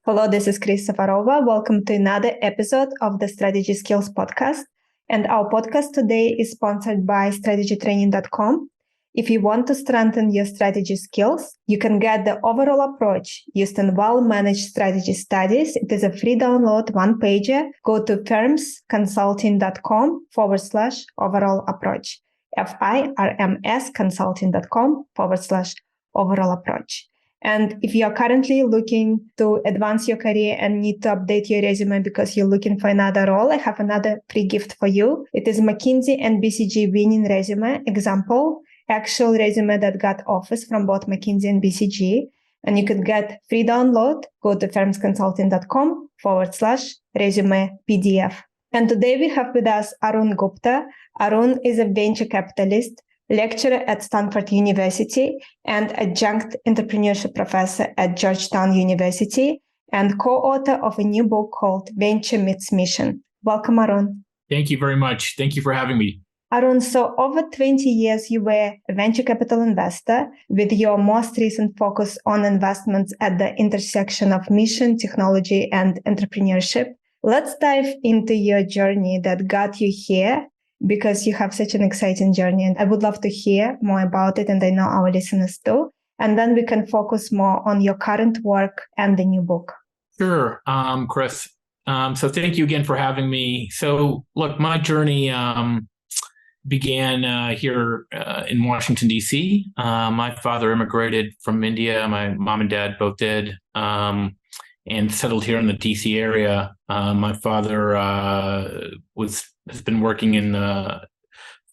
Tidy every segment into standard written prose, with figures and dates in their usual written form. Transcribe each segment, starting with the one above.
Hello, this is Chris Safarova. Welcome to another episode of the Strategy Skills podcast. And our podcast today is sponsored by strategytraining.com. If you want to strengthen your strategy skills, you can get the overall approach used in well-managed strategy studies. It is a free download one-pager. Go to firmsconsulting.com/overall approach. firmsconsulting.com/overall approach. And if you are currently looking to advance your career and need to update your resume because you're looking for another role, I have another free gift for you. It is McKinsey and BCG winning resume example, actual resume that got offers from both McKinsey and BCG. And you could get free download. Go to firmsconsulting.com/resume PDF. And today we have with us Arun Gupta. Arun is a venture capitalist, lecturer at Stanford University, and Adjunct Entrepreneurship Professor at Georgetown University, and co-author of a new book called Venture Meets Mission. Welcome, Arun. Thank you very much. Thank you for having me. Arun, so over 20 years, you were a venture capital investor with your most recent focus on investments at the intersection of mission, technology, and entrepreneurship. Let's dive into your journey that got you here, because you have such an exciting journey, and I would love to hear more about it, and I know our listeners too. And then we can focus more on your current work and the new book. Sure, Chris. So thank you again for having me. So look, my journey began here in Washington, D.C. My father immigrated from India. My mom and dad both did, and settled here in the D.C. area. My father has been working in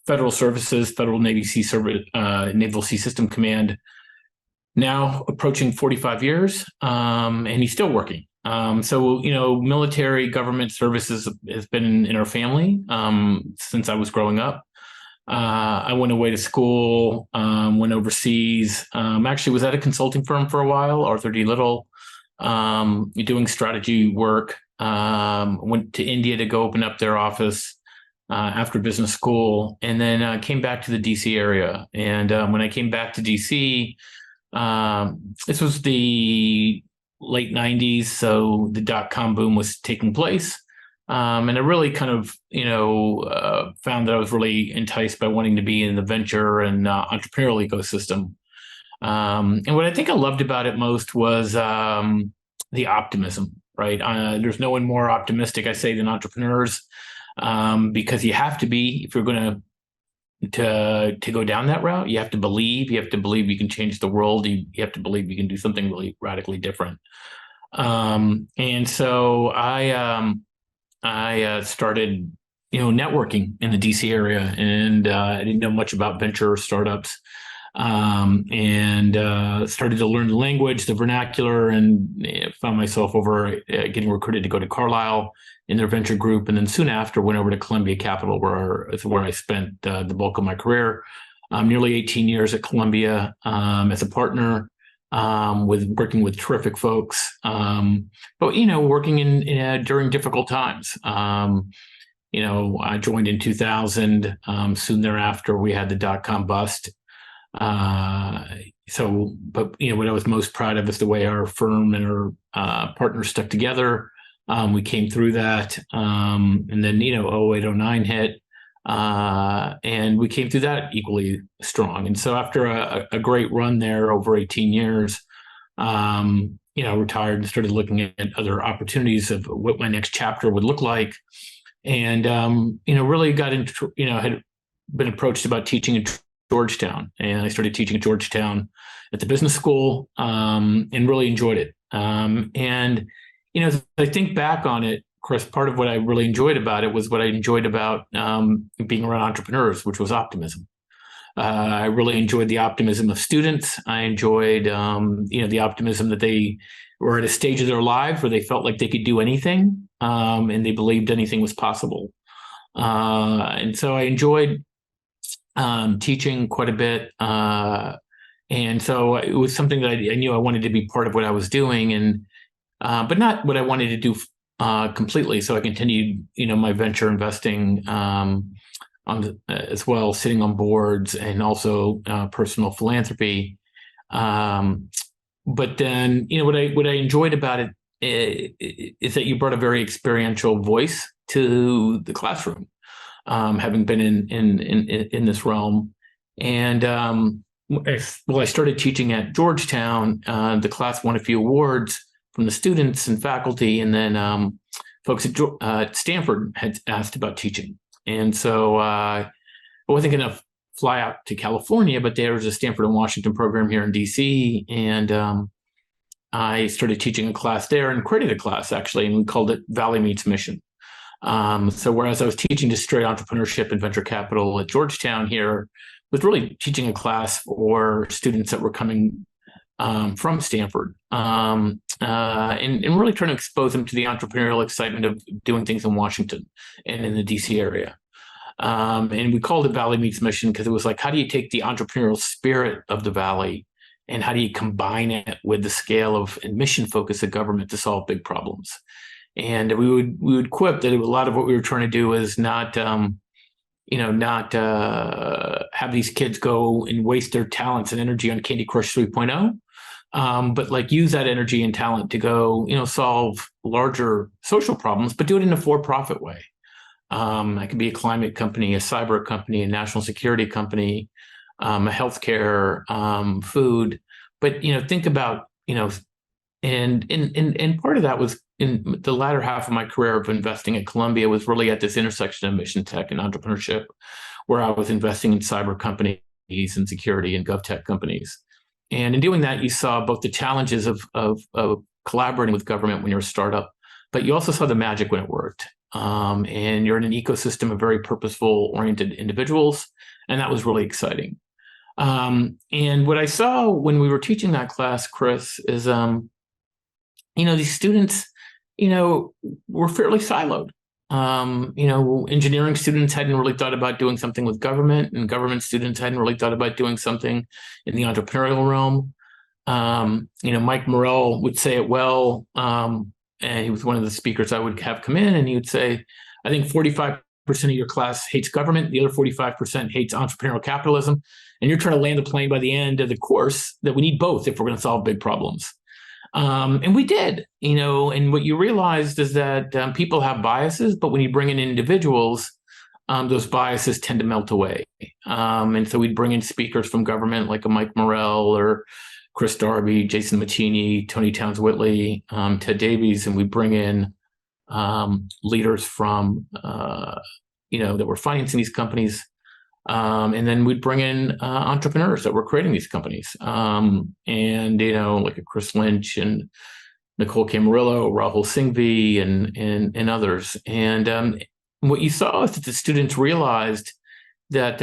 federal services, Federal Navy Sea Service, Naval Sea System Command, now approaching 45 years, and he's still working. So, military government services has been in our family since I was growing up. I went away to school, went overseas, actually was at a consulting firm for a while, Arthur D. Little, doing strategy work. Went to India to go open up their office after business school, and then came back to the DC area. And when I came back to DC, this was the late 90s, so the dot-com boom was taking place. And I really kind of, found that I was really enticed by wanting to be in the venture and entrepreneurial ecosystem. And what I think I loved about it most was the optimism, right? There's no one more optimistic, I say, than entrepreneurs, because you have to be, if you're going to go down that route. You have to believe you can change the world. You have to believe you can do something really radically different. And so I started, networking in the DC area, and I didn't know much about venture or startups. And started to learn the language, the vernacular, and found myself getting recruited to go to Carlisle in their venture group. And then soon after went over to Columbia Capital, where I spent the bulk of my career, nearly 18 years at Columbia as a partner, working with terrific folks, but working during difficult times. I joined in 2000. Soon thereafter, we had the dot-com bust. But what I was most proud of is the way our firm and our partners stuck together. We came through that, and then 08, 09 hit, and we came through that equally strong. And so after a great run there over 18 years, retired and started looking at other opportunities of what my next chapter would look like, and really got into had been approached about teaching at Georgetown, and I started teaching at Georgetown at the business school, and really enjoyed it. And as I think back on it, Chris, part of what I really enjoyed about it was what I enjoyed about being around entrepreneurs, which was optimism. I really enjoyed the optimism of students. I enjoyed, the optimism that they were at a stage of their lives where they felt like they could do anything, and they believed anything was possible. And so I enjoyed teaching quite a bit. And so it was something that I knew I wanted to be part of what I was doing, and but not what I wanted to do completely. So I continued, my venture investing as well, sitting on boards, and also personal philanthropy. But then, what I enjoyed about it is that you brought a very experiential voice to the classroom, having been in this realm. And I started teaching at Georgetown. The class won a few awards from the students and faculty, and then folks at Stanford had asked about teaching. And so I wasn't going to fly out to California, but there was a Stanford and Washington program here in DC, and I started teaching a class there and created a class, actually, and we called it Valley Meets Mission. So whereas I was teaching just straight entrepreneurship and venture capital at Georgetown here, was really teaching a class for students that were coming from Stanford, and really trying to expose them to the entrepreneurial excitement of doing things in Washington and in the DC area. And we called it Valley Meets Mission because it was like, how do you take the entrepreneurial spirit of the Valley and how do you combine it with the scale of and mission focus of government to solve big problems? And we would quip that a lot of what we were trying to do is not have these kids go and waste their talents and energy on Candy Crush 3.0, but like use that energy and talent to go, solve larger social problems, but do it in a for-profit way. It could be a climate company, a cyber company, a national security company, a healthcare, food. But think about and part of that was in the latter half of my career of investing at Columbia was really at this intersection of mission tech and entrepreneurship, where I was investing in cyber companies and security and GovTech companies. And in doing that, you saw both the challenges of collaborating with government when you're a startup, but you also saw the magic when it worked. And you're in an ecosystem of very purposeful oriented individuals. And that was really exciting. And what I saw when we were teaching that class, Chris, is, these students, were fairly siloed. Engineering students hadn't really thought about doing something with government, and government students hadn't really thought about doing something in the entrepreneurial realm. Mike Morrell would say it well. And he was one of the speakers I would have come in, and he would say, I think 45% of your class hates government. The other 45% hates entrepreneurial capitalism. And you're trying to land the plane by the end of the course that we need both if we're going to solve big problems. And we did, and what you realized is that people have biases, but when you bring in individuals, those biases tend to melt away. And so we'd bring in speakers from government like a Mike Morrell or Chris Darby, Jason Mattini, Tony Towns-Whitley, Ted Davies, and we bring in leaders from, that were financing these companies. And then we'd bring in entrepreneurs that were creating these companies. Like a Chris Lynch and Nicole Camarillo, Rahul Singhvi, and others. And what you saw is that the students realized that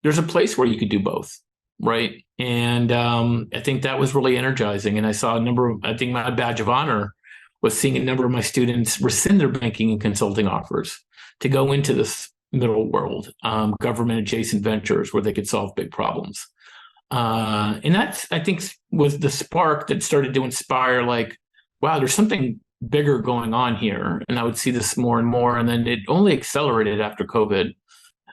there's a place where you could do both, right? And I think that was really energizing. And I saw I think my badge of honor was seeing a number of my students rescind their banking and consulting offers to go into this middle world, government adjacent ventures where they could solve big problems. And that's, I think, was the spark that started to inspire, like, wow, there's something bigger going on here. And I would see this more and more. And then it only accelerated after COVID.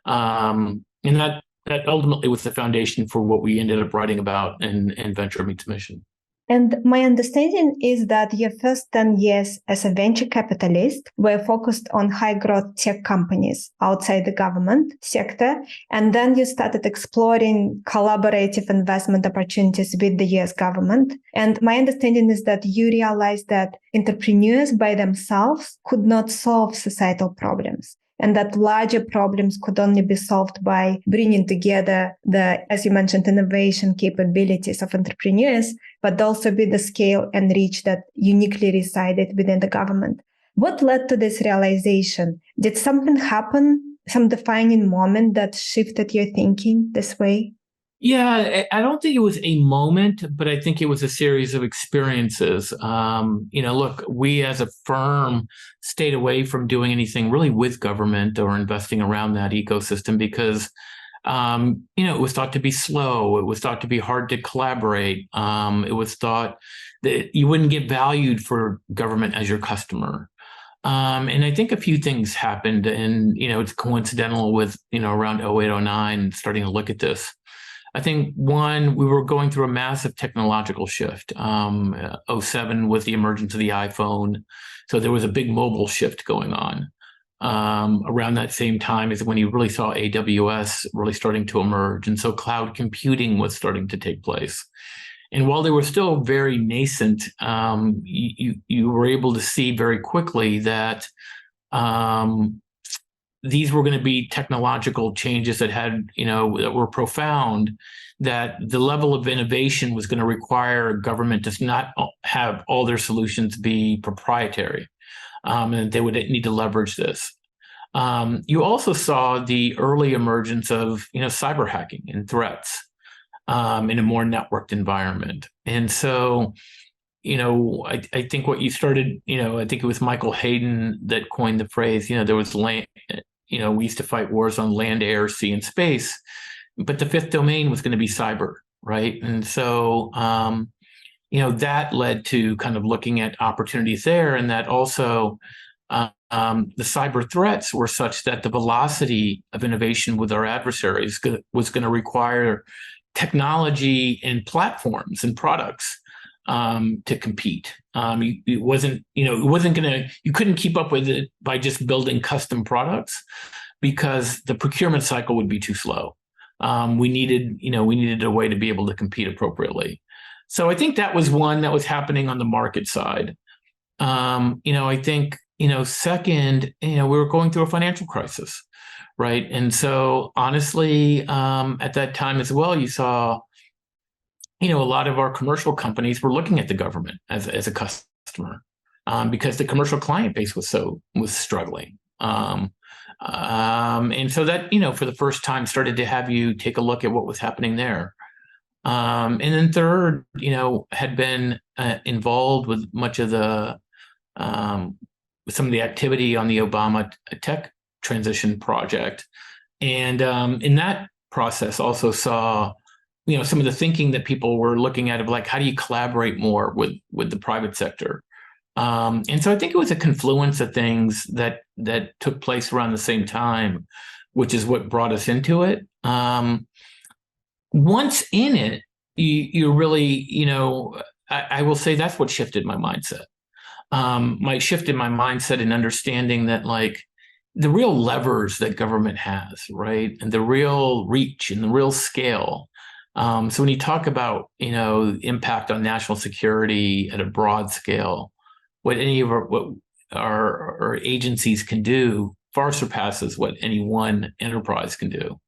And that ultimately was the foundation for what we ended up writing about in Venture Meets Mission. And my understanding is that your first 10 years as a venture capitalist were focused on high growth tech companies outside the government sector. And then you started exploring collaborative investment opportunities with the US government. And my understanding is that you realized that entrepreneurs by themselves could not solve societal problems, and that larger problems could only be solved by bringing together the, as you mentioned, innovation capabilities of entrepreneurs, but also with the scale and reach that uniquely resided within the government. What led to this realization? Did something happen, some defining moment that shifted your thinking this way? Yeah, I don't think it was a moment, but I think it was a series of experiences. Look, we as a firm stayed away from doing anything really with government or investing around that ecosystem because, it was thought to be slow. It was thought to be hard to collaborate. It was thought that you wouldn't get valued for government as your customer. And I think a few things happened, and, it's coincidental with, around 08, 09, starting to look at this. I think one, we were going through a massive technological shift. '07 was the emergence of the iPhone. So there was a big mobile shift going on. Around that same time is when you really saw AWS really starting to emerge. And so cloud computing was starting to take place. And while they were still very nascent, you were able to see very quickly that these were going to be technological changes that that were profound, that the level of innovation was going to require government to not have all their solutions be proprietary, and they would need to leverage this. You also saw the early emergence of, cyber hacking and threats in a more networked environment. And so, I think what you started, I think it was Michael Hayden that coined the phrase, there was land, we used to fight wars on land, air, sea, and space, but the fifth domain was going to be cyber, right? And so, that led to kind of looking at opportunities there, and that also the cyber threats were such that the velocity of innovation with our adversaries was going to require technology and platforms and products to compete. You couldn't keep up with it by just building custom products, because the procurement cycle would be too slow. We needed a way to be able to compete appropriately. So I think that was one that was happening on the market side. I think, second, we were going through a financial crisis, right? And so honestly, at that time as well, you saw, a lot of our commercial companies were looking at the government as a customer, because the commercial client base was struggling. And so that, for the first time started to have you take a look at what was happening there. And then third, had been involved with much of with some of the activity on the Obama tech transition project. And in that process also saw, some of the thinking that people were looking at of like, how do you collaborate more with the private sector? And so I think it was a confluence of things that took place around the same time, which is what brought us into it. Once in it, you really, I will say that's what shifted my mindset. Shifted my mindset in understanding that, like, the real levers that government has, right, and the real reach and the real scale. So when you talk about, impact on national security at a broad scale, what our agencies can do far surpasses what any one enterprise can do.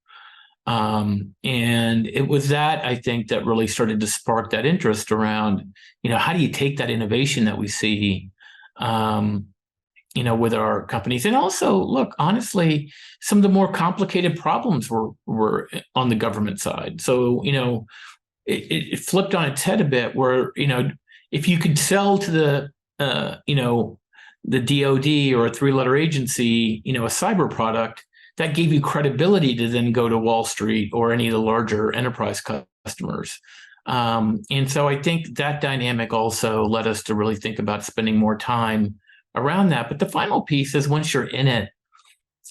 And it was that, I think, that really started to spark that interest around, how do you take that innovation that we see, with our companies? And also, look, honestly, some of the more complicated problems were on the government side. So, it flipped on its head a bit where, if you could sell to the DoD or a three-letter agency, a cyber product, that gave you credibility to then go to Wall Street or any of the larger enterprise customers. And so I think that dynamic also led us to really think about spending more time around that. But the final piece is, once you're in it,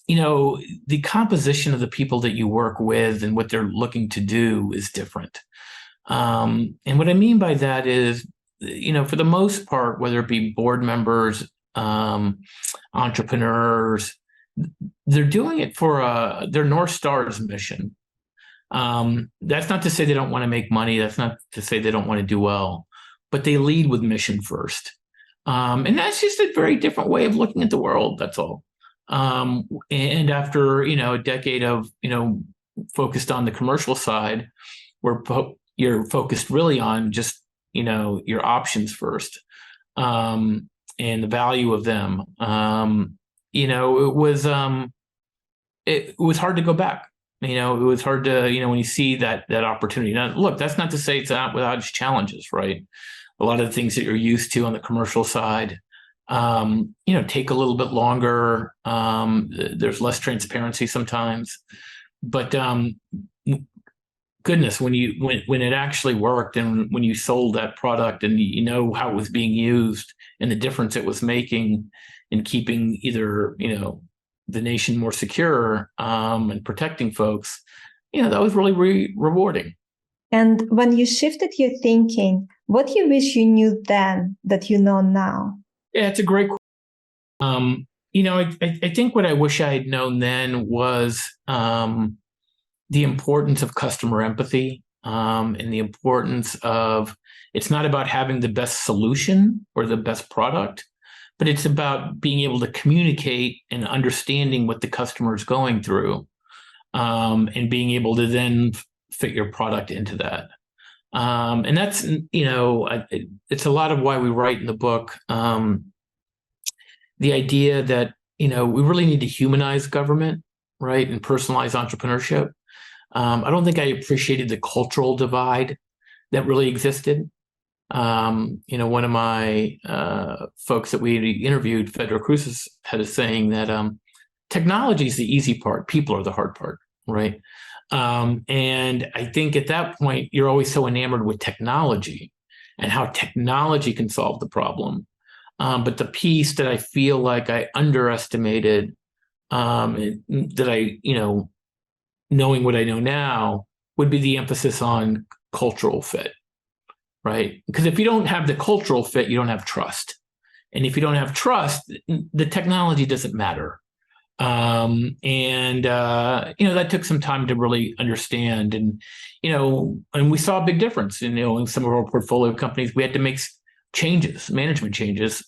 the composition of the people that you work with and what they're looking to do is different. And what I mean by that is, for the most part, whether it be board members, entrepreneurs, they're doing it for their North Star's mission. That's not to say they don't want to make money. That's not to say they don't want to do well, but they lead with mission first. And that's just a very different way of looking at the world. That's all. And after, a decade of, focused on the commercial side, where you're focused really on just, your options first, and the value of them. It was hard to go back. It was hard to, when you see that opportunity. Now, look, that's not to say it's not without its challenges, right? A lot of the things that you're used to on the commercial side, take a little bit longer. There's less transparency sometimes, but goodness, when it actually worked, and when you sold that product, and how it was being used and the difference it was making in keeping either the nation more secure, and protecting folks, that was really rewarding. And when you shifted your thinking, what you wish you knew then that you know now? Yeah, it's a great question. I think what I wish I had known then was the importance of customer empathy, and the importance of, it's not about having the best solution or the best product, but it's about being able to communicate and understanding what the customer is going through, and being able to then fit your product into that. And that's, it's a lot of why we write in the book, the idea that, we really need to humanize government, right? And personalize entrepreneurship. I don't think I appreciated the cultural divide that really existed. One of my folks that we interviewed, Fedra Cruz, had a saying that technology is the easy part, people are the hard part, right? And I think at that point, you're always so enamored with technology and how technology can solve the problem. But the piece that I feel like I underestimated, that I, knowing what I know now, would be the emphasis on cultural fit, right? Because if you don't have the cultural fit, you don't have trust. And if you don't have trust, the technology doesn't matter. That took some time to really understand. And we saw a big difference. In some of our portfolio companies, we had to make changes, management changes,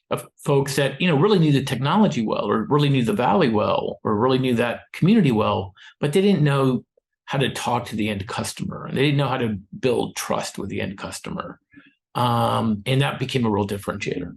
of folks that, really knew the technology well, or really knew the Valley well, or really knew that community well, but they didn't know how to talk to the end customer. They didn't know how to build trust with the end customer. And that became a real differentiator.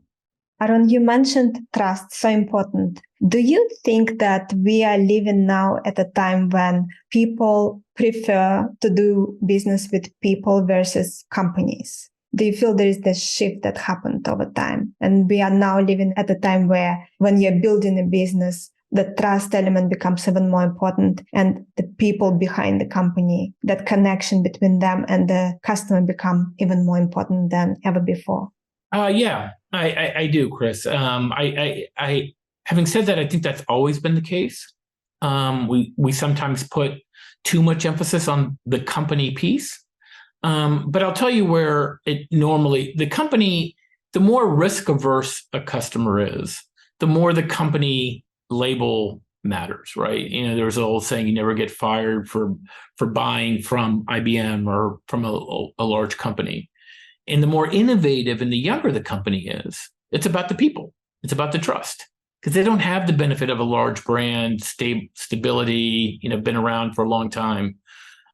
Arun, you mentioned trust, so important. Do you think that we are living now at a time when people prefer to do business with people versus companies? Do you feel there is this shift that happened over time? And we are now living at a time where when you're building a business, the trust element becomes even more important, and the people behind the company, that connection between them and the customer, become even more important than ever before. Yeah, I do, Chris. I having said that, I think that's always been the case. We sometimes put too much emphasis on the company piece. But I'll tell you where it normally, the more risk averse a customer is, the more the company label matters, right? There's an old saying, you never get fired for buying from IBM or from a large company. And the more innovative and the younger the company is, it's about the people. It's about the trust, because they don't have the benefit of a large brand, stability, been around for a long time.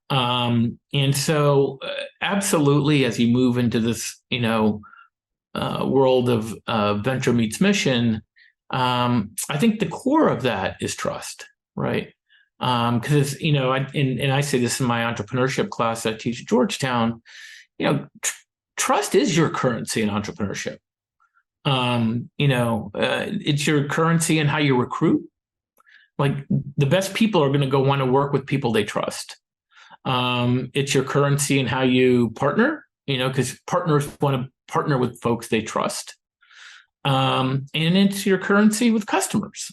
And so absolutely, as you move into this, world of venture meets mission, I think the core of that is trust, right? Because, I say this in my entrepreneurship class I teach at Georgetown, trust is your currency in entrepreneurship. It's your currency in how you recruit. Like, the best people are going to go want to work with people they trust. It's your currency in how you partner, because partners want to partner with folks they trust. And it's your currency with customers,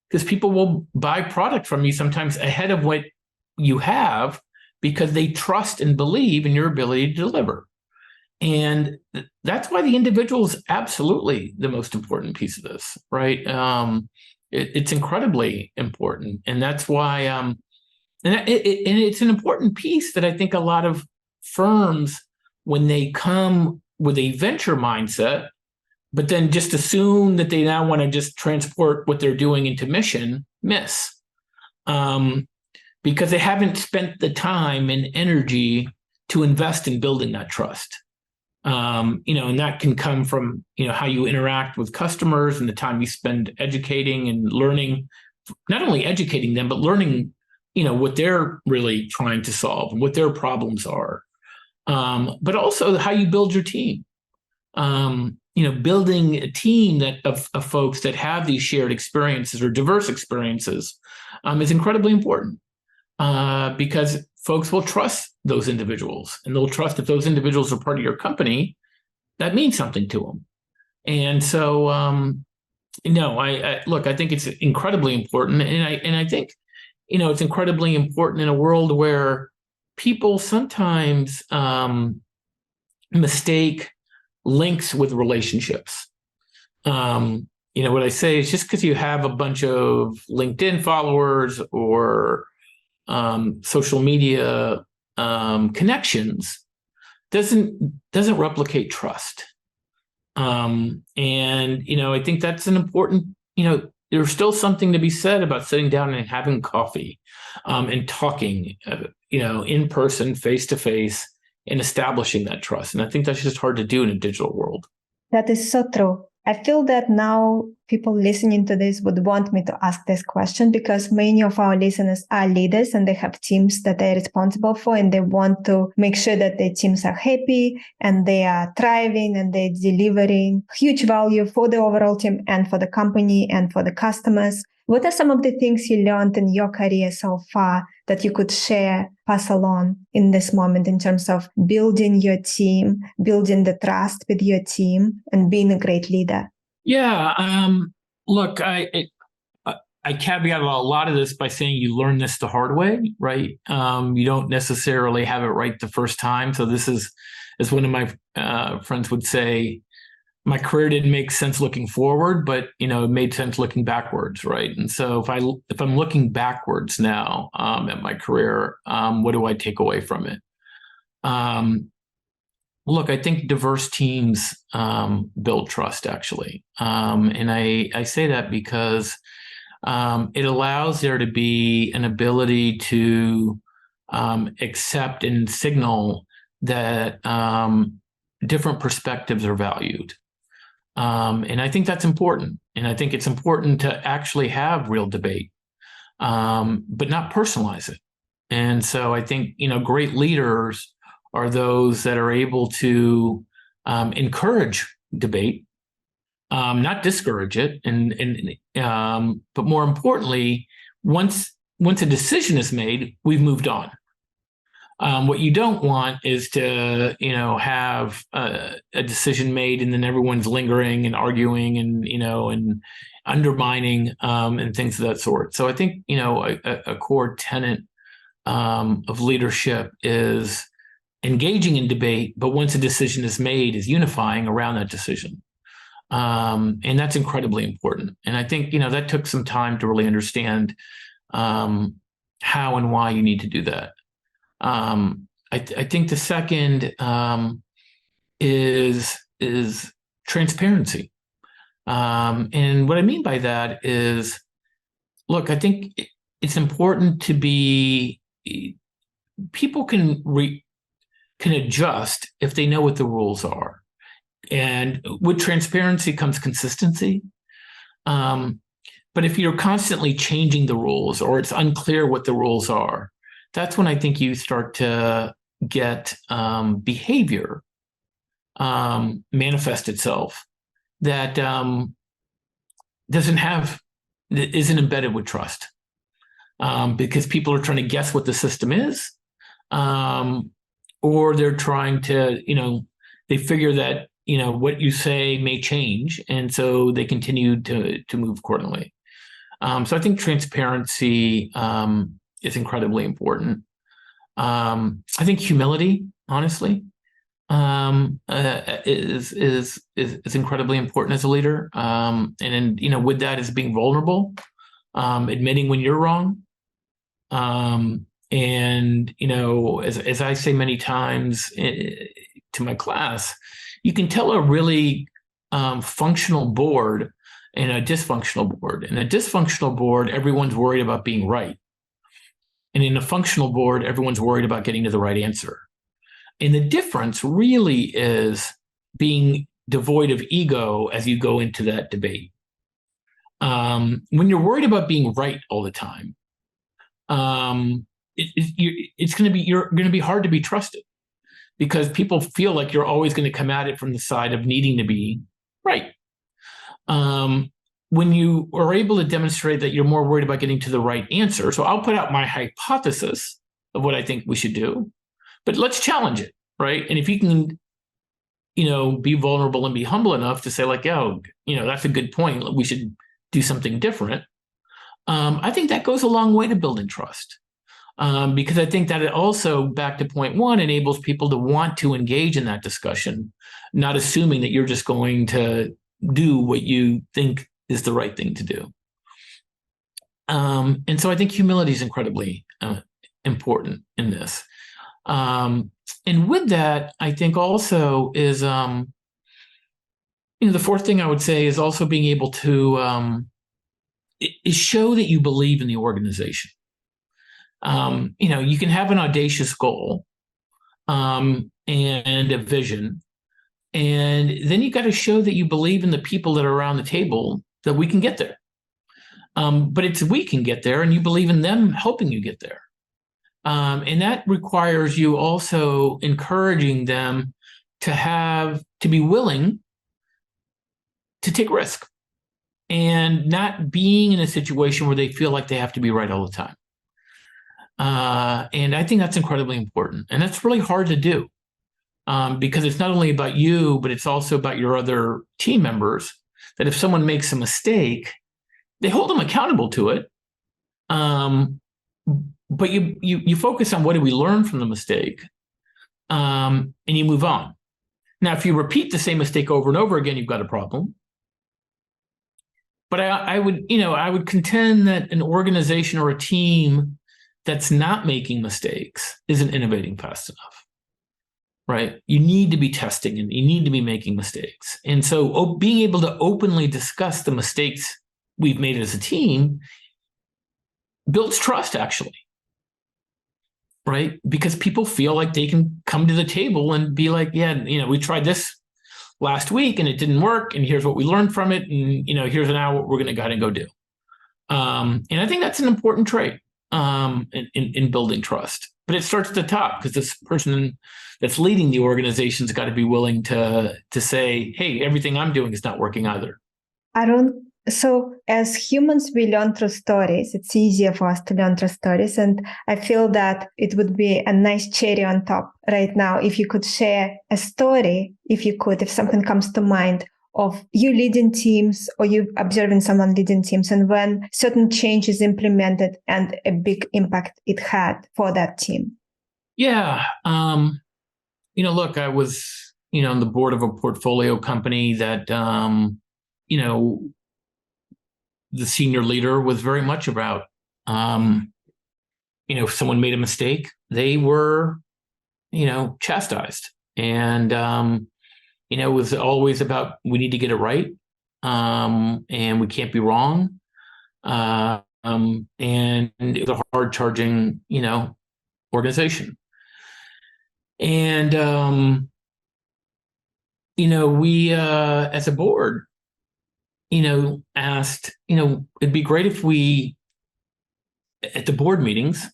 because people will buy product from you sometimes ahead of what you have, because they trust and believe in your ability to deliver. And that's why the individual is absolutely the most important piece of this, right? It's incredibly important. And that's why, and it's an important piece that I think a lot of firms, when they come with a venture mindset, but then just assume that they now want to just transport what they're doing into mission, miss. Because they haven't spent the time and energy to invest in building that trust. And that can come from, how you interact with customers and the time you spend educating and learning, not only educating them, but learning, what they're really trying to solve and what their problems are. But also how you build your team. Building a team of folks that have these shared experiences or diverse experiences is incredibly important, because folks will trust those individuals, and they'll trust if those individuals are part of your company, that means something to them. And so, I think it's incredibly important. And I think, it's incredibly important in a world where people sometimes mistake links with relationships. What I say is just because you have a bunch of LinkedIn followers or social media connections doesn't replicate trust. And I think that's an important. There's still something to be said about sitting down and having coffee, and talking, in person, face to face, and establishing that trust. And I think that's just hard to do in a digital world. That is so true. I feel that now people listening to this would want me to ask this question because many of our listeners are leaders and they have teams that they're responsible for, and they want to make sure that their teams are happy and they are thriving and they're delivering huge value for the overall team and for the company and for the customers. What are some of the things you learned in your career so far that you could share, pass along in this moment in terms of building your team, building the trust with your team, and being a great leader? Yeah. Look, I caveat a lot of this by saying you learn this the hard way, right? You don't necessarily have it right the first time. So this is, as one of my friends would say, my career didn't make sense looking forward, but it made sense looking backwards, right? And so if I'm looking backwards now at my career, what do I take away from it? Look, I think diverse teams build trust, actually, and I say that because it allows there to be an ability to accept and signal that different perspectives are valued. And I think that's important. And I think it's important to actually have real debate, but not personalize it. And so I think, great leaders are those that are able to encourage debate, not discourage it. But more importantly, once a decision is made, we've moved on. What you don't want is to, have a decision made and then everyone's lingering and arguing and undermining and things of that sort. So I think, a core tenet of leadership is engaging in debate, but once a decision is made, is unifying around that decision. And that's incredibly important. And I think, that took some time to really understand how and why you need to do that. I think the second is transparency. And what I mean by that is, look, I think it's important to be, people can adjust if they know what the rules are. And with transparency comes consistency. But if you're constantly changing the rules or it's unclear what the rules are, that's when I think you start to get behavior manifest itself that isn't embedded with trust, because people are trying to guess what the system is, or they're trying to, they figure that what you say may change, and so they continue to move accordingly. So I think transparency is incredibly important. I think humility, honestly, is incredibly important as a leader. And with that is being vulnerable, admitting when you're wrong. And as I say many times to my class, you can tell a really functional board and a dysfunctional board. In a dysfunctional board, everyone's worried about being right. And in a functional board, everyone's worried about getting to the right answer. And the difference really is being devoid of ego as you go into that debate. When you're worried about being right all the time, you're going to be hard to be trusted, because people feel like you're always going to come at it from the side of needing to be right. When you are able to demonstrate that you're more worried about getting to the right answer, so I'll put out my hypothesis of what I think we should do, but let's challenge it, right? And if you can, be vulnerable and be humble enough to say like, that's a good point, we should do something different. I think that goes a long way to building trust. because I think that it also, back to point one, enables people to want to engage in that discussion, not assuming that you're just going to do what you think is the right thing to do. And so I think humility is incredibly important in this. And with that, I think also is, the fourth thing I would say is also being able to is show that you believe in the organization. You can have an audacious goal and a vision, and then you got to show that you believe in the people that are around the table that we can get there. But it's we can get there, and you believe in them helping you get there. And that requires you also encouraging them to be willing to take risk and not being in a situation where they feel like they have to be right all the time. And I think that's incredibly important. And that's really hard to do because it's not only about you, but it's also about your other team members, that if someone makes a mistake, they hold them accountable to it. But you focus on what did we learn from the mistake, and you move on. Now, if you repeat the same mistake over and over again, you've got a problem. But I would contend that an organization or a team that's not making mistakes isn't innovating fast enough, right? You need to be testing and you need to be making mistakes. And so being able to openly discuss the mistakes we've made as a team builds trust, actually, right? Because people feel like they can come to the table and be like, yeah, we tried this last week and it didn't work, and here's what we learned from it, and here's now what we're going to go ahead and go do. And I think that's an important trait in building trust. But it starts at the top, because this person that's leading the organization's got to be willing to say, hey, everything I'm doing is not working either. Arun, so as humans, we learn through stories. It's easier for us to learn through stories. And I feel that it would be a nice cherry on top right now if you could share a story, if something comes to mind, of you leading teams or you observing someone leading teams and when certain change is implemented and a big impact it had for that team. Yeah. Look, I was, on the board of a portfolio company that, the senior leader was very much about, if someone made a mistake, they were, chastised. And, it was always about, we need to get it right. And we can't be wrong. And it was a hard charging, organization. And, we, as a board, asked, it'd be great if we, at the board meetings,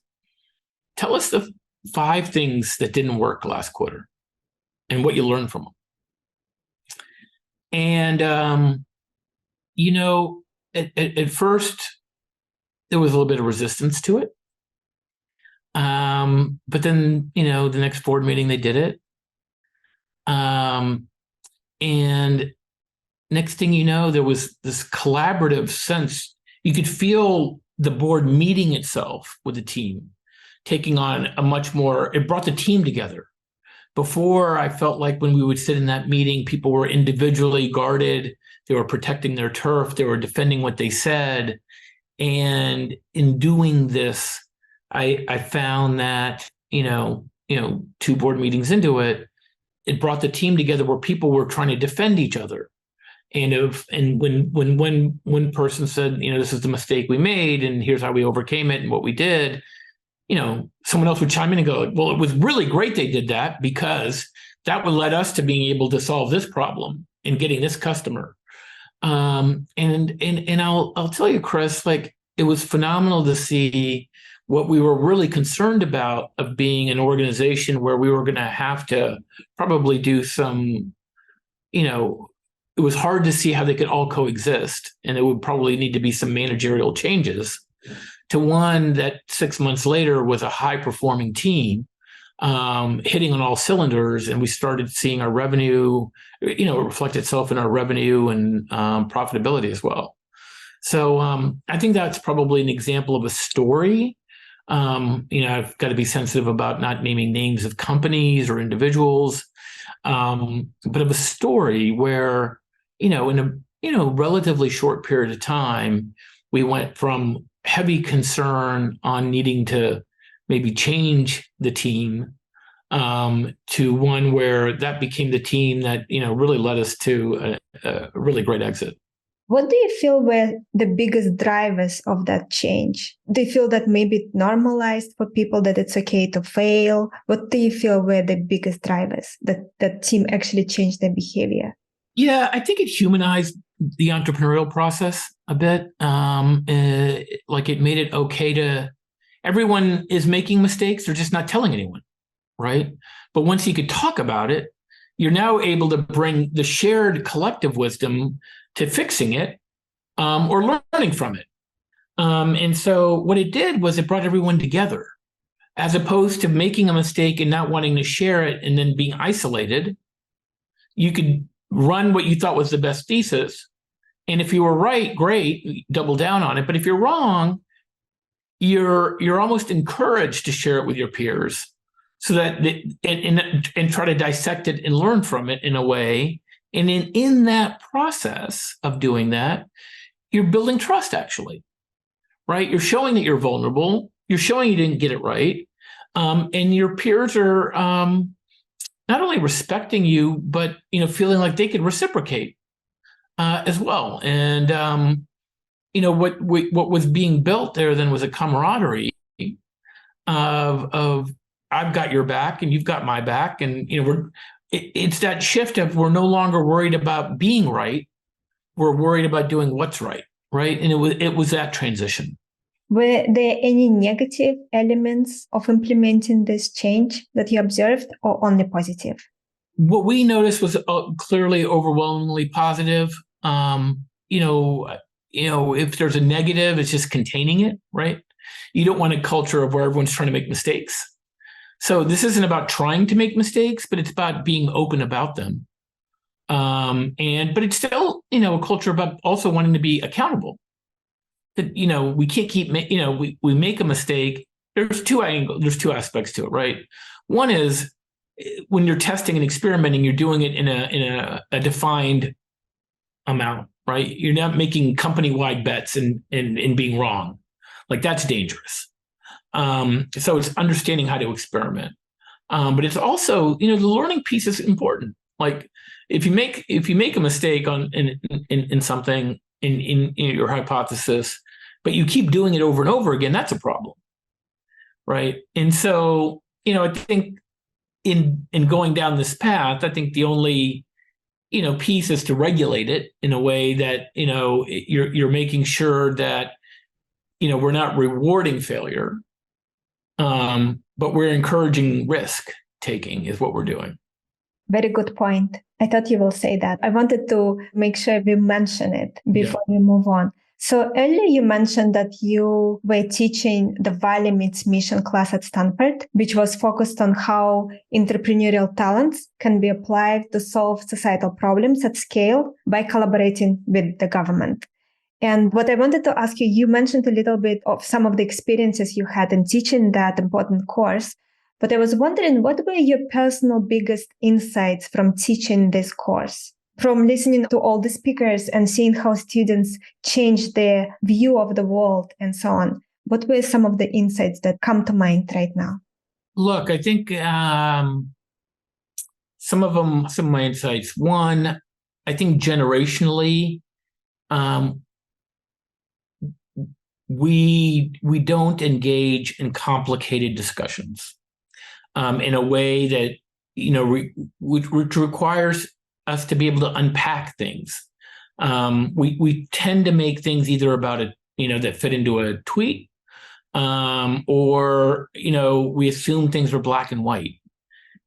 tell us the 5 things that didn't work last quarter and what you learned from them. And, at first, there was a little bit of resistance to it. But then, the next board meeting, they did it. And next thing you know, there was this collaborative sense. You could feel the board meeting itself with the team, taking on it brought the team together. Before, I felt like when we would sit in that meeting, people were individually guarded. They were protecting their turf. They were defending what they said. And in doing this, I found that, 2 board meetings into it, it brought the team together where people were trying to defend each other. And when one person said, this is the mistake we made, and here's how we overcame it and what we did, someone else would chime in and go, well, it was really great they did that, because that would lead us to being able to solve this problem and getting this customer. And I'll tell you, Chris, like, it was phenomenal to see what we were really concerned about, of being an organization where we were going to have to probably do some, it was hard to see how they could all coexist, and it would probably need to be some managerial changes, to one that 6 months later was a high-performing team, hitting on all cylinders, and we started seeing our revenue, reflect itself in our revenue and profitability as well. So I think that's probably an example of a story I've got to be sensitive about not naming names of companies or individuals, but of a story where, in a relatively short period of time, we went from heavy concern on needing to maybe change the team to one where that became the team that really led us to a really great exit. What do you feel were the biggest drivers of that change? Do you feel that maybe it normalized for people that it's okay to fail? What do you feel were the biggest drivers that team actually changed their behavior? Yeah, I think it humanized the entrepreneurial process a bit. Like it made it okay to, everyone is making mistakes, they're just not telling anyone, right? But once you could talk about it, you're now able to bring the shared collective wisdom to fixing it or learning from it. And so what it did was it brought everyone together, as opposed to making a mistake and not wanting to share it and then being isolated. You could run what you thought was the best thesis. And if you were right, great, double down on it. But if you're wrong, you're almost encouraged to share it with your peers so that and try to dissect it and learn from it in a way. And in that process of doing that, you're building trust, actually, right? You're showing that you're vulnerable. You're showing you didn't get it right. And your peers are not only respecting you, but feeling like they could reciprocate as well. And what was being built there then was a camaraderie of I've got your back and you've got my back, and it's that shift of we're no longer worried about being right. We're worried about doing what's right. Right. And it was that transition. Were there any negative elements of implementing this change that you observed, or only positive? What we noticed was clearly overwhelmingly positive. If there's a negative, it's just containing it. Right. You don't want a culture of where everyone's trying to make mistakes. So this isn't about trying to make mistakes, but it's about being open about them. But it's still, a culture about also wanting to be accountable. That, we can't keep, we make a mistake. There's two aspects to it, right? One is when you're testing and experimenting, you're doing it in a defined amount, right? You're not making company-wide bets and being wrong. Like that's dangerous. So it's understanding how to experiment. But it's also, the learning piece is important. Like if you make a mistake in something in your hypothesis, but you keep doing it over and over again, that's a problem, right? And so I think in going down this path, I think the only piece is to regulate it in a way that you're making sure that we're not rewarding failure, but we're encouraging risk taking is what we're doing. Very good point. I thought you will say that. I wanted to make sure we mention it before we move on. So earlier you mentioned that you were teaching the Value Meets Mission class at Stanford, which was focused on how entrepreneurial talents can be applied to solve societal problems at scale by collaborating with the government. And what I wanted to ask you, you mentioned a little bit of some of the experiences you had in teaching that important course. But I was wondering, what were your personal biggest insights from teaching this course? From listening to all the speakers and seeing how students change their view of the world and so on. What were some of the insights that come to mind right now? Look, I think some of my insights. One, I think generationally, we don't engage in complicated discussions in a way that which requires us to be able to unpack things. We tend to make things either about that fit into a tweet, or we assume things are black and white,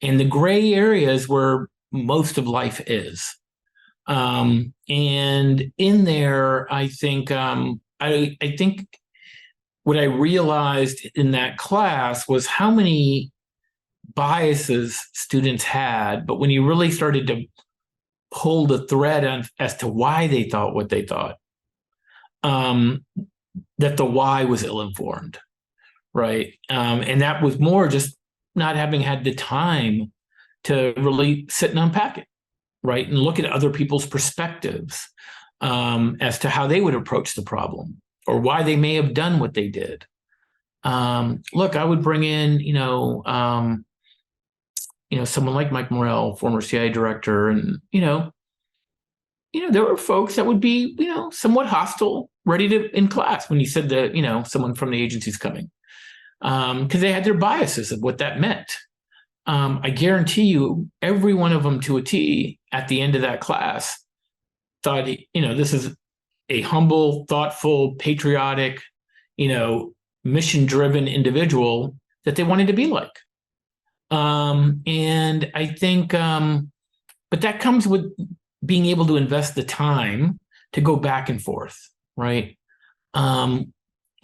and the gray areas where most of life is. And in there, I think I think what I realized in that class was how many biases students had, but when you really started to pull the thread on as to why they thought what they thought, that the why was ill-informed, right? And that was more just not having had the time to really sit and unpack it, right? And look at other people's perspectives as to how they would approach the problem or why they may have done what they did. Look, I would bring in, someone like Mike Morrell, former CIA director, and there were folks that would be, somewhat hostile, ready to in class when you said that, someone from the agency's coming, because they had their biases of what that meant. I guarantee you, every one of them to a T at the end of that class thought, this is a humble, thoughtful, patriotic, mission-driven individual that they wanted to be like. And I think, but that comes with being able to invest the time to go back and forth, right? And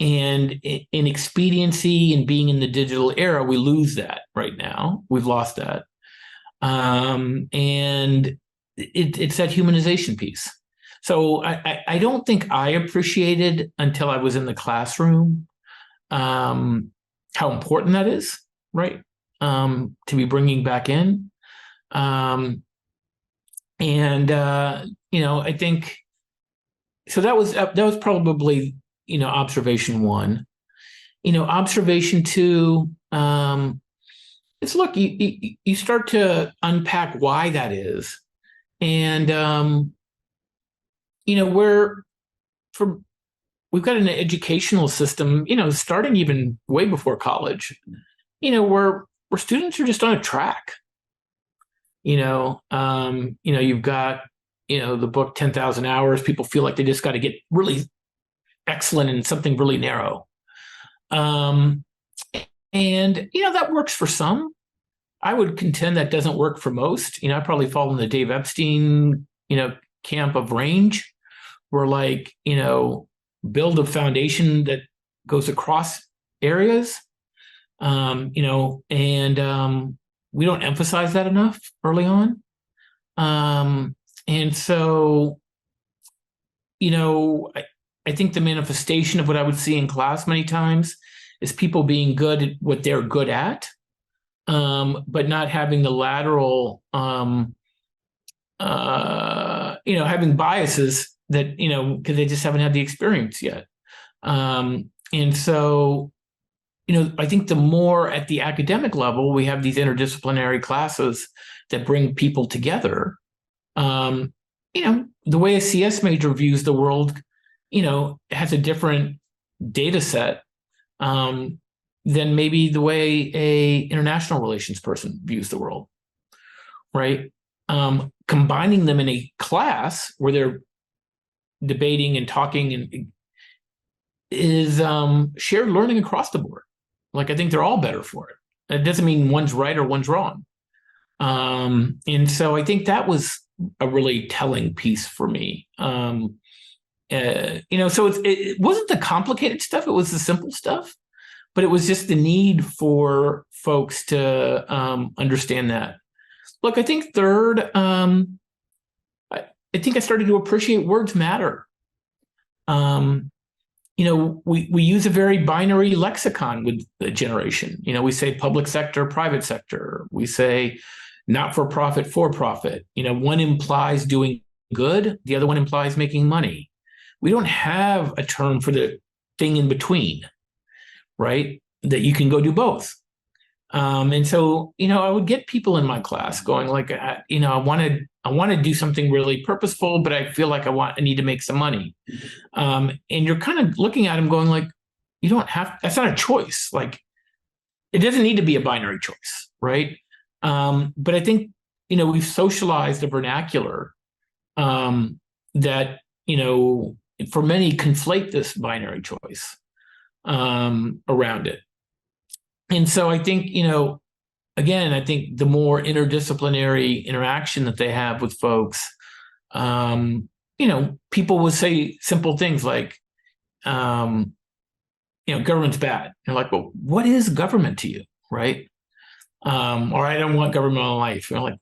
in expediency and being in the digital era, we lose that right now. We've lost that. And it's that humanization piece. So I don't think I appreciated until I was in the classroom how important that is, right? To be bringing back in. I think, so that was probably, observation one. Observation two, is look, you start to unpack why that is. And, we've got an educational system, starting even way before college, where students are just on a track. You've got, the book 10,000 Hours. People feel like they just got to get really excellent in something really narrow. And, that works for some. I would contend that doesn't work for most. I probably fall in the Dave Epstein, camp of range, where build a foundation that goes across areas. We don't emphasize that enough early on. And so, I think the manifestation of what I would see in class many times is people being good at what they're good at, but not having the lateral, having biases that, because they just haven't had the experience yet. And so, I think the more at the academic level, we have these interdisciplinary classes that bring people together. The way a CS major views the world, has a different data set than maybe the way a international relations person views the world, right? Combining them in a class where they're debating and talking and is shared learning across the board. I think they're all better for it. It doesn't mean one's right or one's wrong. And so I think that was a really telling piece for me. So it wasn't the complicated stuff. It was the simple stuff, but it was just the need for folks to understand that. Look, I think third, I think I started to appreciate words matter. We use a very binary lexicon with the generation. We say public sector, private sector. We say not-for-profit, for-profit. One implies doing good. The other one implies making money. We don't have a term for the thing in between, right? That you can go do both. And so, I would get people in my class going I want to do something really purposeful, but I feel like I need to make some money. And you're kind of looking at them going you don't have, that's not a choice. It doesn't need to be a binary choice, right? But I think, we've socialized a vernacular that, for many conflate this binary choice around it. And so I think, again, I think the more interdisciplinary interaction that they have with folks, people will say simple things like, government's bad. You're like, well, what is government to you, right? Or I don't want government in my life. You're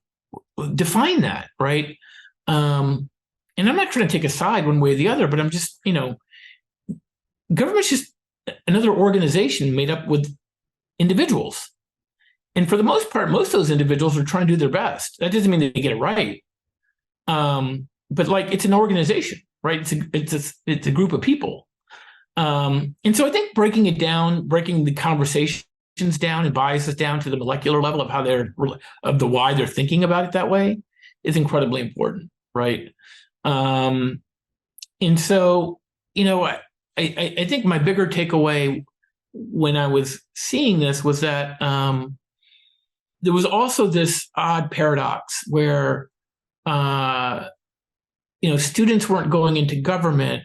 define that, right? And I'm not trying to take a side one way or the other, but I'm just, government's just another organization made up with individuals. And for the most part, most of those individuals are trying to do their best. That doesn't mean they get it right. But like, it's an organization, right? It's a group of people. And so I think breaking the conversations down and biases down to the molecular level of why they're thinking about it that way is incredibly important, right? And so, I think my bigger takeaway when I was seeing this was that there was also this odd paradox where students weren't going into government,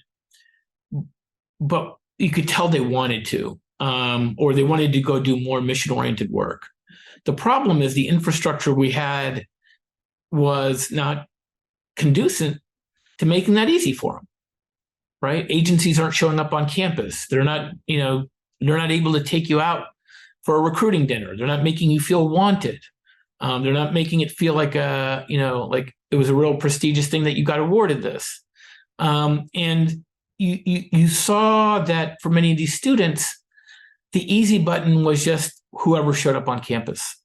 but you could tell they wanted to, or they wanted to go do more mission-oriented work. The problem is the infrastructure we had was not conducive to making that easy for them, right? Agencies aren't showing up on campus. They're not able to take you out for a recruiting dinner. They're not making you feel wanted. They're not making it feel like like it was a real prestigious thing that you got awarded this. And you saw that for many of these students, the easy button was just whoever showed up on campus,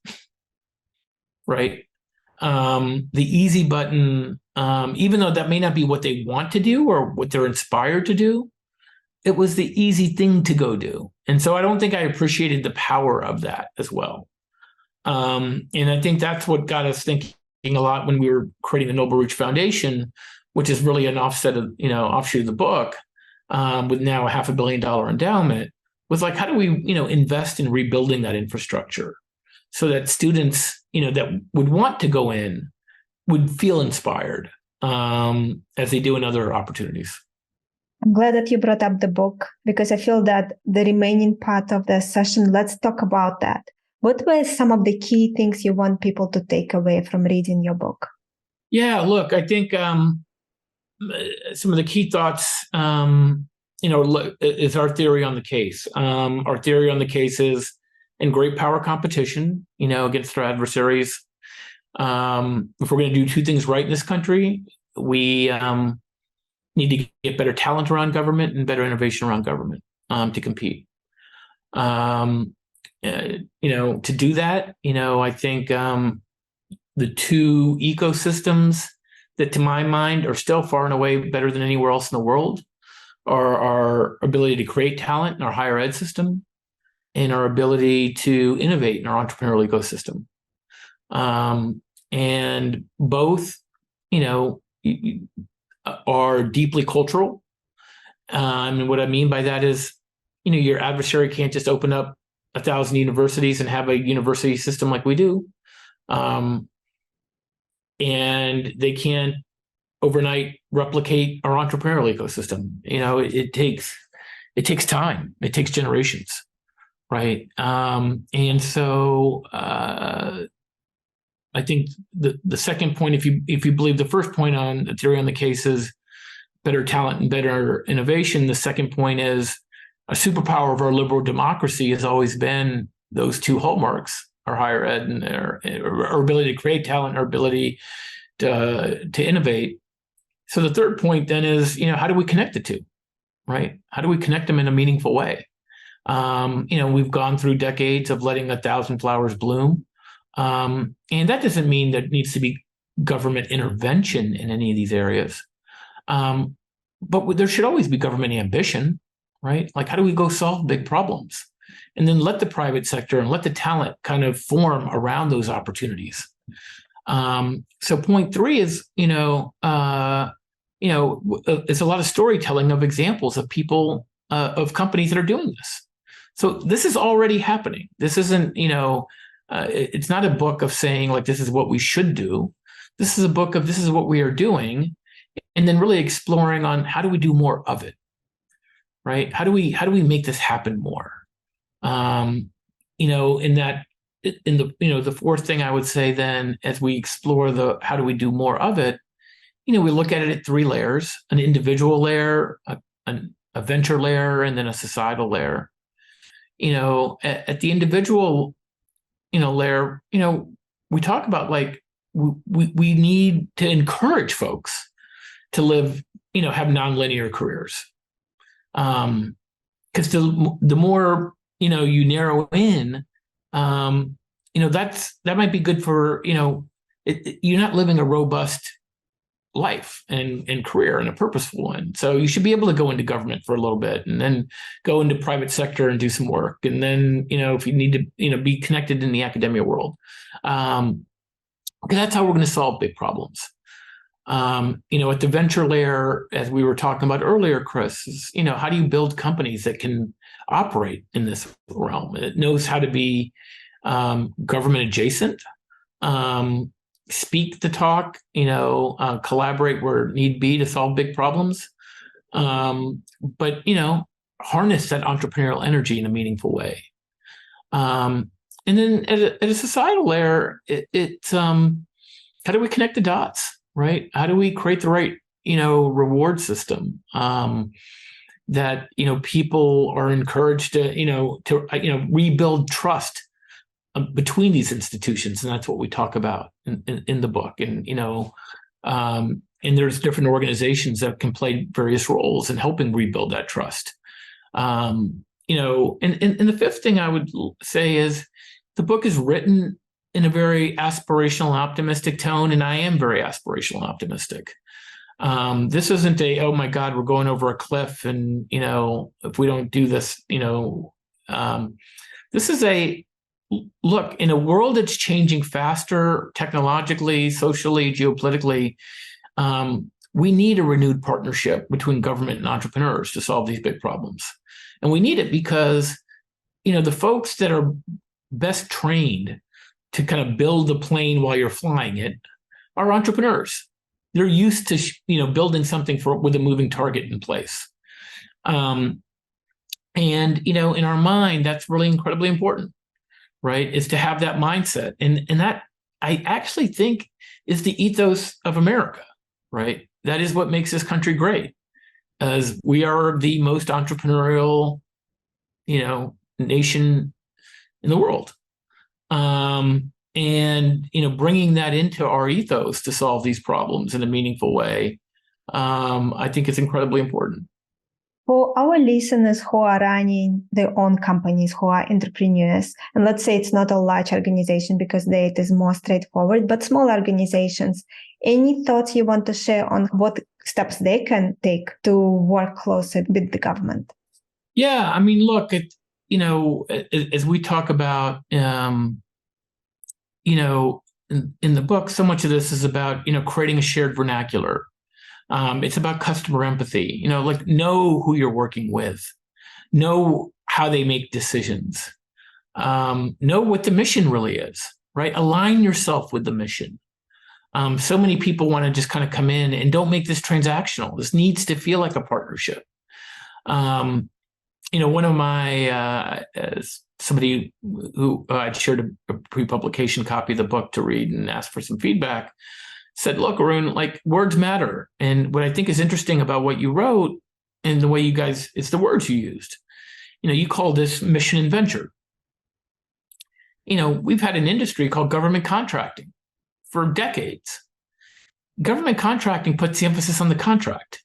right? The easy button, even though that may not be what they want to do or what they're inspired to do, it was the easy thing to go do. And so I don't think I appreciated the power of that as well. And I think that's what got us thinking a lot when we were creating the NobleReach Foundation, which is really an offshoot of the book, with now a $500 million endowment, was like, how do we, invest in rebuilding that infrastructure so that students, that would want to go in would feel inspired as they do in other opportunities. I'm glad that you brought up the book, because I feel that the remaining part of the session, let's talk about that. What were some of the key things you want people to take away from reading your book? Yeah, look, I think some of the key thoughts, is our theory on the case. Our theory on the case is in great power competition, against our adversaries. If we're going to do two things right in this country, we need to get better talent around government and better innovation around government to compete. To do that, I think the two ecosystems that, to my mind, are still far and away better than anywhere else in the world are our ability to create talent in our higher ed system and our ability to innovate in our entrepreneurial ecosystem. And both, are deeply cultural. And what I mean by that is, your adversary can't just open up 1,000 universities and have a university system like we do. And they can't overnight replicate our entrepreneurial ecosystem. It takes time. It takes generations, right? And so I think the second point, if you believe the first point on the theory on the case is better talent and better innovation, the second point is a superpower of our liberal democracy has always been those two hallmarks: our higher ed and our ability to create talent, our ability to innovate. So the third point then is, how do we connect the two, right? How do we connect them in a meaningful way? We've gone through decades of letting 1,000 flowers bloom. And that doesn't mean there needs to be government intervention in any of these areas. But there should always be government ambition, right? Like, how do we go solve big problems? And then let the private sector and let the talent kind of form around those opportunities. So point three is, it's a lot of storytelling of examples of people, of companies that are doing this. So this is already happening. This isn't, it's not a book of saying like, this is what we should do. This is a book of, this is what we are doing. And then really exploring on how do we do more of it, right? How do we make this happen more? The fourth thing I would say then, as we explore how do we do more of it, we look at it at three layers: an individual layer, a venture layer, and then a societal layer. At the individual, layer, we talk about like, we need to encourage folks to live, have nonlinear careers. because the more, you narrow in, that might be good for, you're not living a robust life and career and a purposeful one. So you should be able to go into government for a little bit and then go into private sector and do some work. And then, if you need to, be connected in the academia world, because that's how we're going to solve big problems. At the venture layer, as we were talking about earlier, Chris, is, how do you build companies that can operate in this realm? It knows how to be government adjacent, speak the talk, collaborate where need be to solve big problems, but harness that entrepreneurial energy in a meaningful way. And then at a societal layer, it's how do we connect the dots, right? How do we create the right reward system that people are encouraged to rebuild trust between these institutions, and that's what we talk about in the book. And and there's different organizations that can play various roles in helping rebuild that trust. And the fifth thing I would say is the book is written in a very aspirational, optimistic tone, and I am very aspirational and optimistic. This isn't oh my God, we're going over a cliff, and if we don't do this, this is look, in a world that's changing faster technologically, socially, geopolitically, we need a renewed partnership between government and entrepreneurs to solve these big problems. And we need it because, the folks that are best trained to kind of build the plane while you're flying it are entrepreneurs. They're used to, building something with a moving target in place. And, in our mind, that's really incredibly important. Right, is to have that mindset. And that, I actually think, is the ethos of America, right? That is what makes this country great, as we are the most entrepreneurial, nation in the world. And, bringing that into our ethos to solve these problems in a meaningful way, I think it's incredibly important. For our listeners who are running their own companies, who are entrepreneurs, and let's say it's not a large organization because it is more straightforward, but small organizations, any thoughts you want to share on what steps they can take to work closer with the government? Yeah, I mean, look, as we talk about, in the book, so much of this is about, creating a shared vernacular. It's about customer empathy, know who you're working with, know how they make decisions, know what the mission really is, right? Align yourself with the mission. So many people want to just kind of come in and don't make this transactional. This needs to feel like a partnership. One of my, somebody who I'd shared a pre-publication copy of the book to read and asked for some feedback, said, look, Arun, words matter. And what I think is interesting about what you wrote and the way you guys, it's the words you used. You call this mission and venture. We've had an industry called government contracting for decades. Government contracting puts the emphasis on the contract.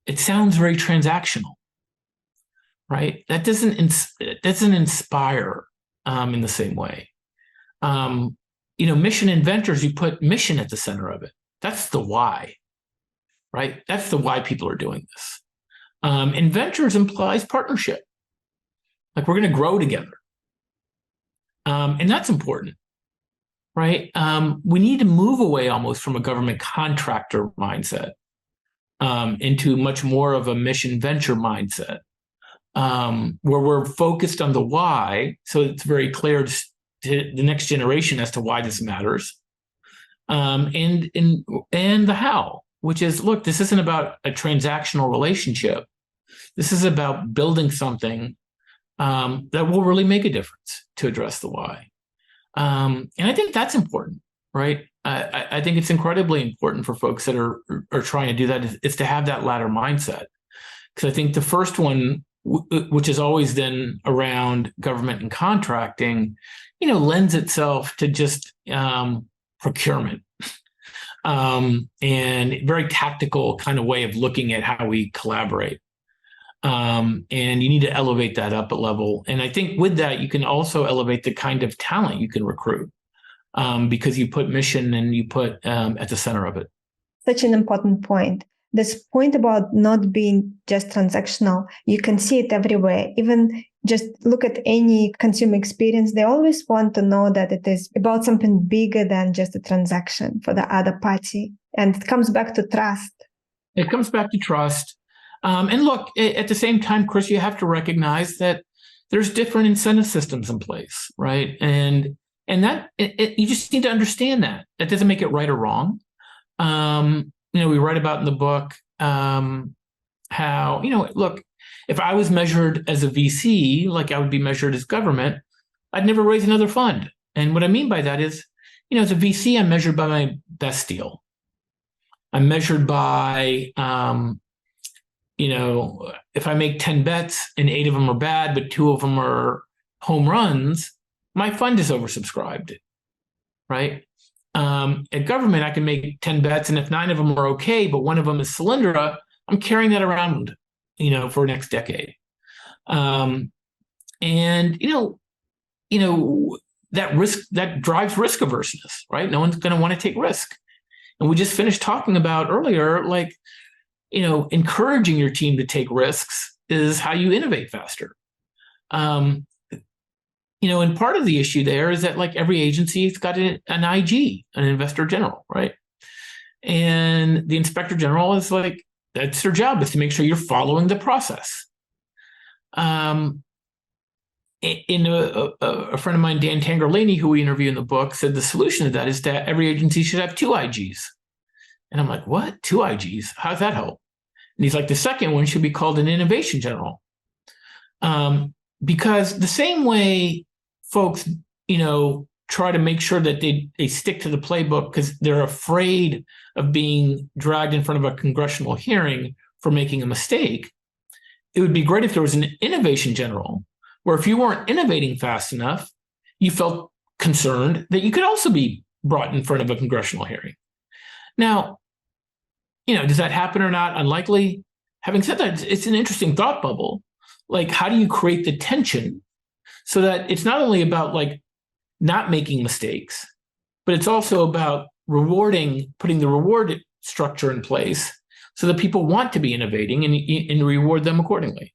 It sounds very transactional, right? That doesn't inspire in the same way. Mission and ventures, you put mission at the center of it. That's the why, right? That's the why people are doing this. And ventures implies partnership. We're going to grow together. And that's important, right? We need to move away almost from a government contractor mindset into much more of a mission venture mindset, where we're focused on the why. So it's very clear to the next generation as to why this matters, and the how, which is, look, this isn't about a transactional relationship. This is about building something that will really make a difference to address the why. And I think that's important, right? I think it's incredibly important for folks that are trying to do that is to have that latter mindset, because I think the first one, which is always then around government and contracting, lends itself to just procurement and very tactical kind of way of looking at how we collaborate. And you need to elevate that up a level. And I think with that, you can also elevate the kind of talent you can recruit, because you put mission and you put at the center of it. Such an important point. This point about not being just transactional, you can see it everywhere. Even just look at any consumer experience. They always want to know that it is about something bigger than just a transaction for the other party. And it comes back to trust. It comes back to trust. And look, at the same time, Chris, you have to recognize that there's different incentive systems in place, right? And that you just need to understand that. That doesn't make it right or wrong. We write about in the book how, look, if I was measured as a VC, like I would be measured as government, I'd never raise another fund. And what I mean by that is, as a VC, I'm measured by my best deal. I'm measured by, if I make 10 bets and 8 of them are bad, but 2 of them are home runs, my fund is oversubscribed, right? At government, I can make 10 bets, and if 9 of them are okay, but 1 of them is Cylindra, I'm carrying that around, for next decade. That risk, that drives risk averseness, right? No one's going to want to take risk. And we just finished talking about earlier, encouraging your team to take risks is how you innovate faster. And part of the issue there is that every agency has got an IG, an investor general, right? And the inspector general is that's their job, is to make sure you're following the process. A friend of mine, Dan Tangerlini, who we interview in the book, said the solution to that is that every agency should have 2 IGs. And I'm like, what? 2 IGs? How does that help? And he's like, the second one should be called an innovation general. Because the same way folks, try to make sure that they stick to the playbook because they're afraid of being dragged in front of a congressional hearing for making a mistake, it would be great if there was an innovation general where if you weren't innovating fast enough, you felt concerned that you could also be brought in front of a congressional hearing. Now, does that happen or not? Unlikely. Having said that, it's an interesting thought bubble. How do you create the tension so that it's not only about not making mistakes, but it's also about putting the reward structure in place so that people want to be innovating and reward them accordingly.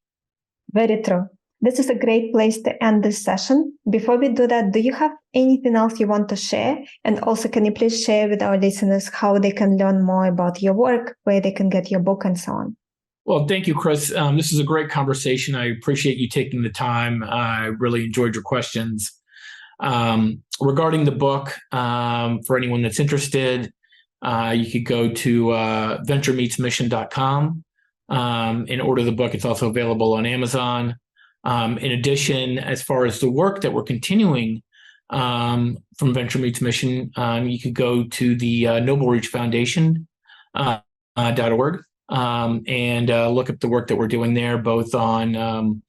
Very true. This is a great place to end this session. Before we do that, do you have anything else you want to share? And also, can you please share with our listeners how they can learn more about your work, where they can get your book and so on? Well, thank you, Chris. This is a great conversation. I appreciate you taking the time. I really enjoyed your questions. Regarding the book, for anyone that's interested, you could go to venturemeetsmission.com and order the book. It's also available on Amazon. In addition, as far as the work that we're continuing from Venture Meets Mission, you could go to the NobleReach Foundation .org and look at the work that we're doing there, both on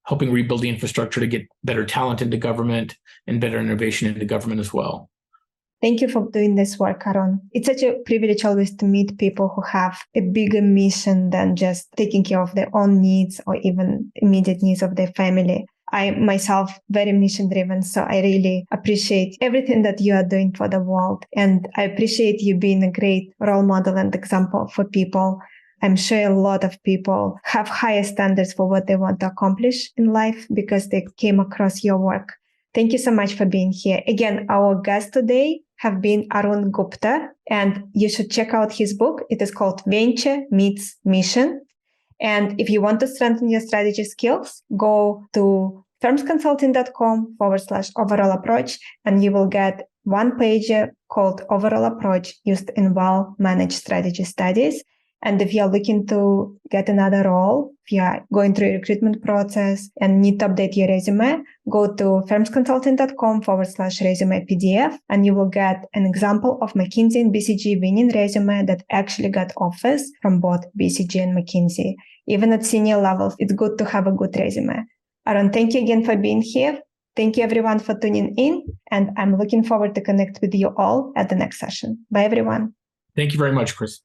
helping rebuild the infrastructure to get better talent into government and better innovation into government as well. Thank you for doing this work, Arun. It's such a privilege always to meet people who have a bigger mission than just taking care of their own needs or even immediate needs of their family. I myself very mission driven, so I really appreciate everything that you are doing for the world. And I appreciate you being a great role model and example for people. I'm sure a lot of people have higher standards for what they want to accomplish in life because they came across your work. Thank you so much for being here. Again, our guests today have been Arun Gupta, and you should check out his book. It is called Venture Meets Mission. And if you want to strengthen your strategy skills, go to firmsconsulting.com/overall approach, and you will get one pager called Overall Approach used in well-managed strategy studies. And if you're looking to get another role, if you are going through a recruitment process and need to update your resume, go to firmsconsulting.com/resume PDF, and you will get an example of McKinsey and BCG winning resume that actually got offers from both BCG and McKinsey. Even at senior levels, it's good to have a good resume. Arun, thank you again for being here. Thank you everyone for tuning in, and I'm looking forward to connect with you all at the next session. Bye everyone. Thank you very much, Chris.